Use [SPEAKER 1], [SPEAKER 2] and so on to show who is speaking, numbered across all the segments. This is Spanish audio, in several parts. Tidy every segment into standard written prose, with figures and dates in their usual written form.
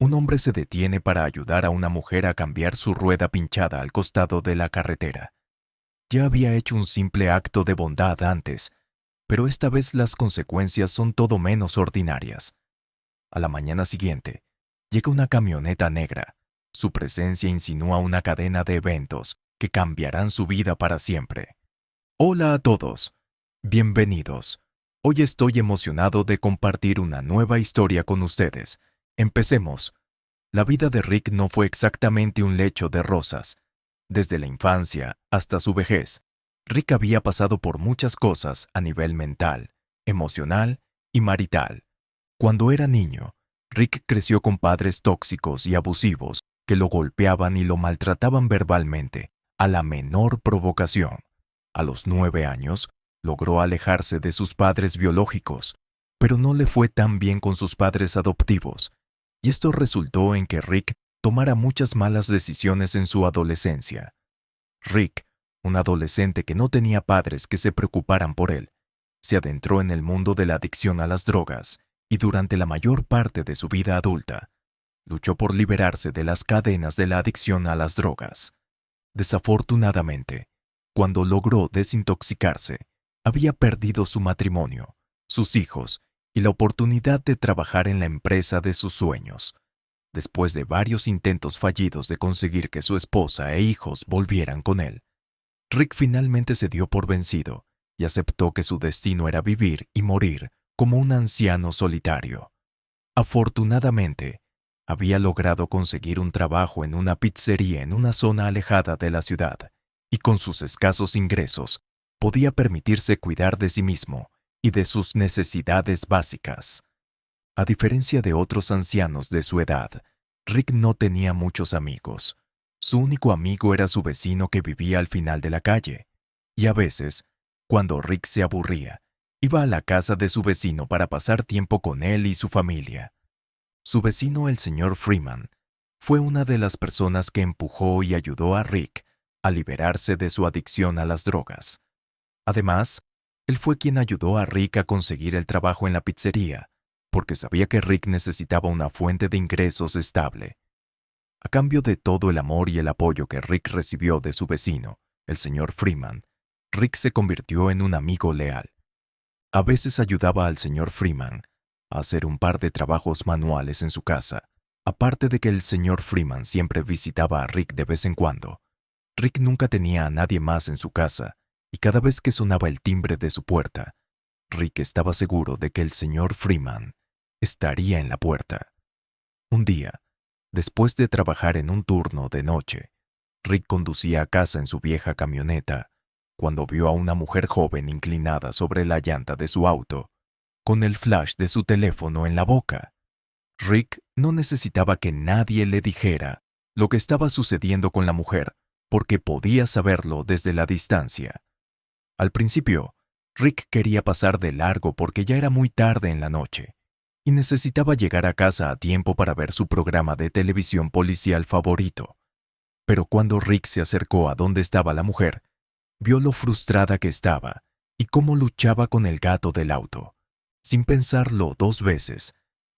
[SPEAKER 1] un hombre se detiene para ayudar a una mujer a cambiar su rueda pinchada al costado de la carretera. Ya había hecho un simple acto de bondad antes, pero esta vez las consecuencias son todo menos ordinarias. A la mañana siguiente, llega una camioneta negra. Su presencia insinúa una cadena de eventos que cambiarán su vida para siempre. Hola a todos. Bienvenidos. Hoy estoy emocionado de compartir una nueva historia con ustedes. Empecemos. La vida de Rick no fue exactamente un lecho de rosas. Desde la infancia hasta su vejez, Rick había pasado por muchas cosas a nivel mental, emocional y marital. Cuando era niño, Rick creció con padres tóxicos y abusivos que lo golpeaban y lo maltrataban verbalmente a la menor provocación. A los 9 años, logró alejarse de sus padres biológicos, pero no le fue tan bien con sus padres adoptivos, y esto resultó en que Rick tomara muchas malas decisiones en su adolescencia. Rick, un adolescente que no tenía padres que se preocuparan por él, se adentró en el mundo de la adicción a las drogas y durante la mayor parte de su vida adulta, luchó por liberarse de las cadenas de la adicción a las drogas. Desafortunadamente, cuando logró desintoxicarse, había perdido su matrimonio, sus hijos y la oportunidad de trabajar en la empresa de sus sueños. Después de varios intentos fallidos de conseguir que su esposa e hijos volvieran con él, Rick finalmente se dio por vencido y aceptó que su destino era vivir y morir como un anciano solitario. Afortunadamente, había logrado conseguir un trabajo en una pizzería en una zona alejada de la ciudad, y con sus escasos ingresos, podía permitirse cuidar de sí mismo y de sus necesidades básicas. A diferencia de otros ancianos de su edad, Rick no tenía muchos amigos. Su único amigo era su vecino que vivía al final de la calle, y a veces, cuando Rick se aburría, iba a la casa de su vecino para pasar tiempo con él y su familia. Su vecino, el señor Freeman, fue una de las personas que empujó y ayudó a Rick a liberarse de su adicción a las drogas. Además, él fue quien ayudó a Rick a conseguir el trabajo en la pizzería, porque sabía que Rick necesitaba una fuente de ingresos estable. A cambio de todo el amor y el apoyo que Rick recibió de su vecino, el señor Freeman, Rick se convirtió en un amigo leal. A veces ayudaba al señor Freeman a hacer un par de trabajos manuales en su casa, aparte de que el señor Freeman siempre visitaba a Rick de vez en cuando. Rick nunca tenía a nadie más en su casa, y cada vez que sonaba el timbre de su puerta, Rick estaba seguro de que el señor Freeman estaría en la puerta. Un día, después de trabajar en un turno de noche, Rick conducía a casa en su vieja camioneta cuando vio a una mujer joven inclinada sobre la llanta de su auto, con el flash de su teléfono en la boca. Rick no necesitaba que nadie le dijera lo que estaba sucediendo con la mujer, porque podía saberlo desde la distancia. Al principio, Rick quería pasar de largo porque ya era muy tarde en la noche y necesitaba llegar a casa a tiempo para ver su programa de televisión policial favorito. Pero cuando Rick se acercó a donde estaba la mujer, vio lo frustrada que estaba y cómo luchaba con el gato del auto. Sin pensarlo 2 veces,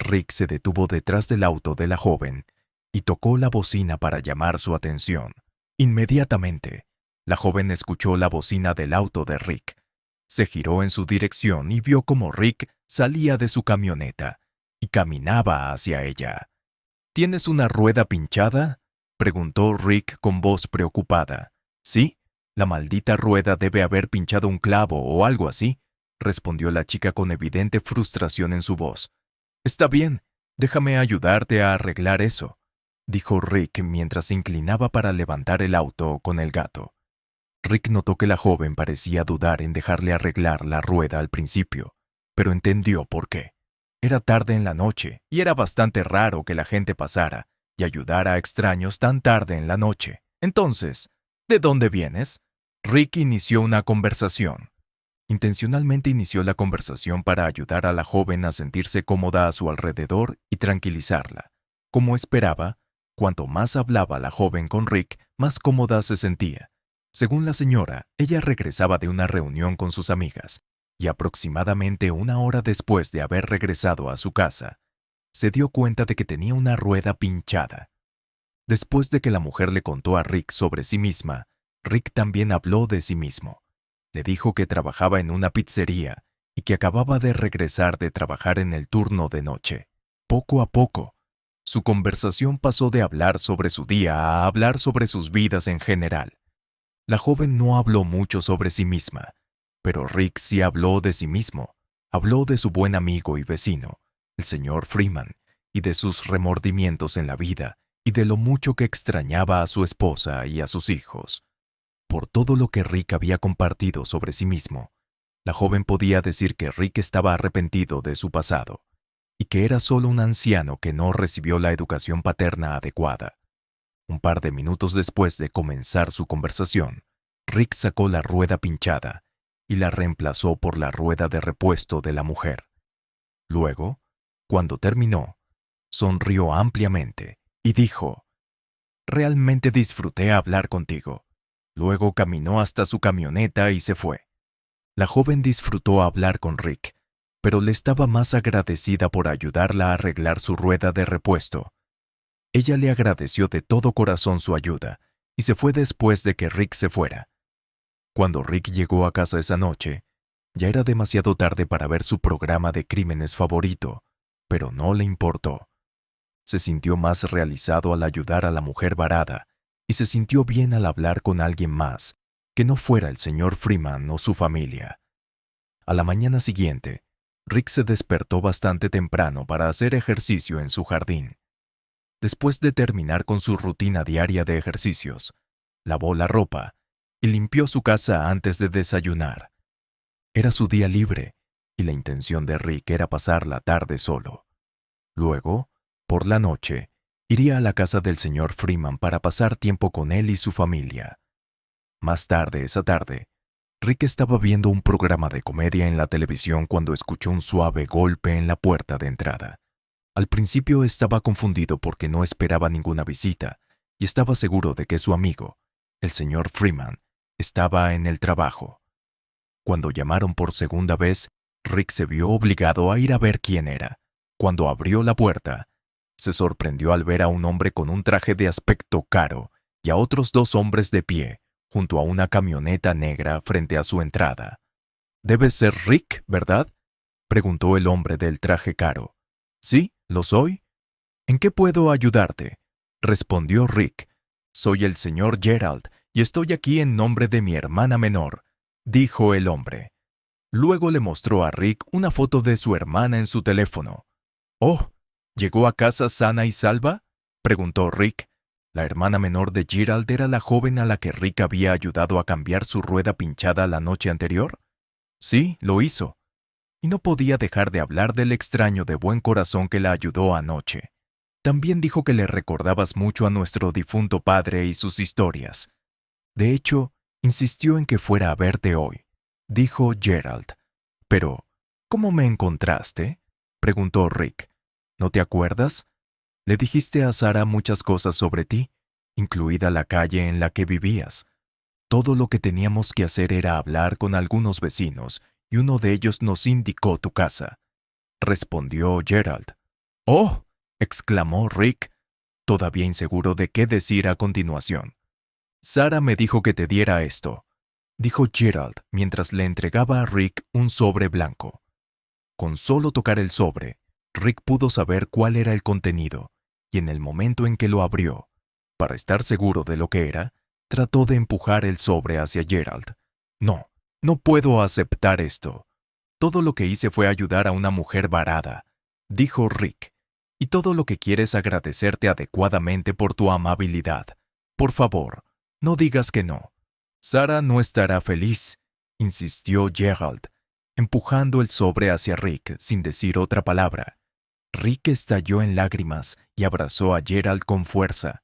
[SPEAKER 1] Rick se detuvo detrás del auto de la joven y tocó la bocina para llamar su atención. Inmediatamente, la joven escuchó la bocina del auto de Rick. Se giró en su dirección y vio cómo Rick salía de su camioneta y caminaba hacia ella. ¿Tienes una rueda pinchada?, preguntó Rick con voz preocupada. Sí, la maldita rueda debe haber pinchado un clavo o algo así, respondió la chica con evidente frustración en su voz. Está bien, déjame ayudarte a arreglar eso, dijo Rick mientras se inclinaba para levantar el auto con el gato. Rick notó que la joven parecía dudar en dejarle arreglar la rueda al principio, pero entendió por qué. Era tarde en la noche y era bastante raro que la gente pasara y ayudara a extraños tan tarde en la noche. Entonces, ¿de dónde vienes? Rick inició una conversación. Intencionalmente inició la conversación para ayudar a la joven a sentirse cómoda a su alrededor y tranquilizarla. Como esperaba, cuanto más hablaba la joven con Rick, más cómoda se sentía. Según la señora, ella regresaba de una reunión con sus amigas, y aproximadamente 1 hora después de haber regresado a su casa, se dio cuenta de que tenía una rueda pinchada. Después de que la mujer le contó a Rick sobre sí misma, Rick también habló de sí mismo. Le dijo que trabajaba en una pizzería y que acababa de regresar de trabajar en el turno de noche. Poco a poco, su conversación pasó de hablar sobre su día a hablar sobre sus vidas en general. La joven no habló mucho sobre sí misma, pero Rick sí habló de sí mismo. Habló de su buen amigo y vecino, el señor Freeman, y de sus remordimientos en la vida, y de lo mucho que extrañaba a su esposa y a sus hijos. Por todo lo que Rick había compartido sobre sí mismo, la joven podía decir que Rick estaba arrepentido de su pasado, y que era solo un anciano que no recibió la educación paterna adecuada. Un par de minutos después de comenzar su conversación, Rick sacó la rueda pinchada y la reemplazó por la rueda de repuesto de la mujer. Luego, cuando terminó, sonrió ampliamente y dijo: «Realmente disfruté hablar contigo». Luego caminó hasta su camioneta y se fue. La joven disfrutó hablar con Rick, pero le estaba más agradecida por ayudarla a arreglar su rueda de repuesto. Ella le agradeció de todo corazón su ayuda y se fue después de que Rick se fuera. Cuando Rick llegó a casa esa noche, ya era demasiado tarde para ver su programa de crímenes favorito, pero no le importó. Se sintió más realizado al ayudar a la mujer varada y se sintió bien al hablar con alguien más que no fuera el señor Freeman o su familia. A la mañana siguiente, Rick se despertó bastante temprano para hacer ejercicio en su jardín. Después de terminar con su rutina diaria de ejercicios, lavó la ropa y limpió su casa antes de desayunar. Era su día libre y la intención de Rick era pasar la tarde solo. Luego, por la noche, iría a la casa del señor Freeman para pasar tiempo con él y su familia. Más tarde esa tarde, Rick estaba viendo un programa de comedia en la televisión cuando escuchó un suave golpe en la puerta de entrada. Al principio estaba confundido porque no esperaba ninguna visita y estaba seguro de que su amigo, el señor Freeman, estaba en el trabajo. Cuando llamaron por segunda vez, Rick se vio obligado a ir a ver quién era. Cuando abrió la puerta, se sorprendió al ver a un hombre con un traje de aspecto caro y a otros dos hombres de pie, junto a una camioneta negra frente a su entrada. «Debe ser Rick, ¿verdad?», preguntó el hombre del traje caro. «Sí, lo soy». «¿En qué puedo ayudarte?», respondió Rick. «Soy el señor Gerald y estoy aquí en nombre de mi hermana menor», dijo el hombre. Luego le mostró a Rick una foto de su hermana en su teléfono. «Oh, ¿llegó a casa sana y salva?», preguntó Rick. La hermana menor de Gerald era la joven a la que Rick había ayudado a cambiar su rueda pinchada la noche anterior. Sí, lo hizo. Y no podía dejar de hablar del extraño de buen corazón que la ayudó anoche. También dijo que le recordabas mucho a nuestro difunto padre y sus historias. De hecho, insistió en que fuera a verte hoy, dijo Gerald. Pero, ¿cómo me encontraste?, preguntó Rick. ¿No te acuerdas? Le dijiste a Sara muchas cosas sobre ti, incluida la calle en la que vivías. Todo lo que teníamos que hacer era hablar con algunos vecinos, y uno de ellos nos indicó tu casa, respondió Gerald. «¡Oh!», exclamó Rick, todavía inseguro de qué decir a continuación. «Sara me dijo que te diera esto», dijo Gerald mientras le entregaba a Rick un sobre blanco. Con solo tocar el sobre, Rick pudo saber cuál era el contenido, y en el momento en que lo abrió, para estar seguro de lo que era, trató de empujar el sobre hacia Gerald. «No, no puedo aceptar esto. Todo lo que hice fue ayudar a una mujer varada», dijo Rick, «y todo lo que quiero es agradecerte adecuadamente por tu amabilidad. Por favor, no digas que no». «Sara no estará feliz», insistió Gerald, empujando el sobre hacia Rick sin decir otra palabra. Rick estalló en lágrimas y abrazó a Gerald con fuerza.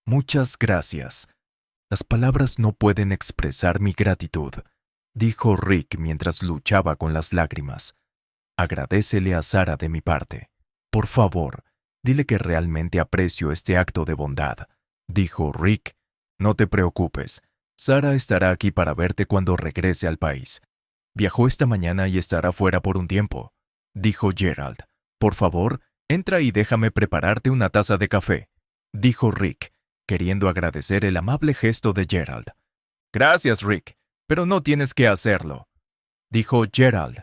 [SPEAKER 1] «Muchas gracias. Las palabras no pueden expresar mi gratitud», dijo Rick mientras luchaba con las lágrimas. «Agradécele a Sara de mi parte. Por favor, dile que realmente aprecio este acto de bondad», dijo Rick. «No te preocupes. Sara estará aquí para verte cuando regrese al país. Viajó esta mañana y estará fuera por un tiempo», dijo Gerald. «Por favor, Entra y déjame prepararte una taza de café, dijo Rick, queriendo agradecer el amable gesto de Gerald. Gracias, Rick, pero no tienes que hacerlo, dijo Gerald.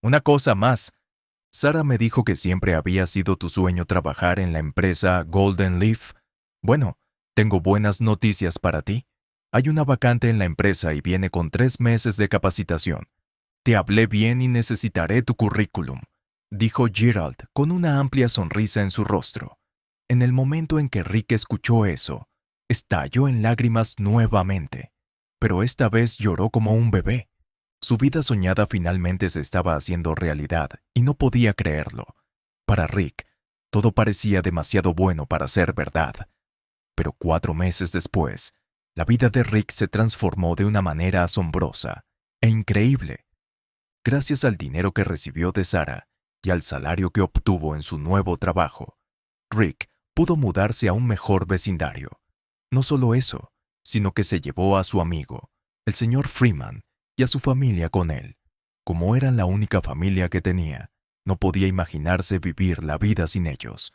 [SPEAKER 1] Una cosa más. Sara me dijo que siempre había sido tu sueño trabajar en la empresa Golden Leaf. Bueno, tengo buenas noticias para ti. Hay una vacante en la empresa y viene con 3 meses de capacitación. Te hablé bien y necesitaré tu currículum, dijo Gerald con una amplia sonrisa en su rostro. En el momento en que Rick escuchó eso, estalló en lágrimas nuevamente, pero esta vez lloró como un bebé. Su vida soñada finalmente se estaba haciendo realidad y no podía creerlo. Para Rick, todo parecía demasiado bueno para ser verdad. Pero 4 meses después, la vida de Rick se transformó de una manera asombrosa e increíble. Gracias al dinero que recibió de Sara y al salario que obtuvo en su nuevo trabajo, Rick pudo mudarse a un mejor vecindario. No solo eso, sino que se llevó a su amigo, el señor Freeman, y a su familia con él. Como eran la única familia que tenía, no podía imaginarse vivir la vida sin ellos.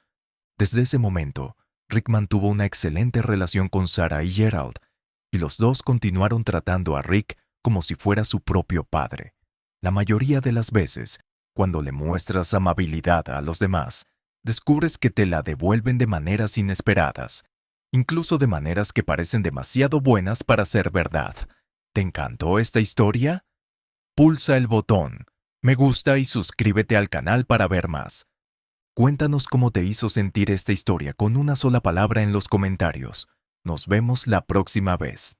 [SPEAKER 1] Desde ese momento, Rick mantuvo una excelente relación con Sara y Gerald, y los dos continuaron tratando a Rick como si fuera su propio padre. La mayoría de las veces, cuando le muestras amabilidad a los demás, descubres que te la devuelven de maneras inesperadas, incluso de maneras que parecen demasiado buenas para ser verdad. ¿Te encantó esta historia? Pulsa el botón me gusta y suscríbete al canal para ver más. Cuéntanos cómo te hizo sentir esta historia con una sola palabra en los comentarios. Nos vemos la próxima vez.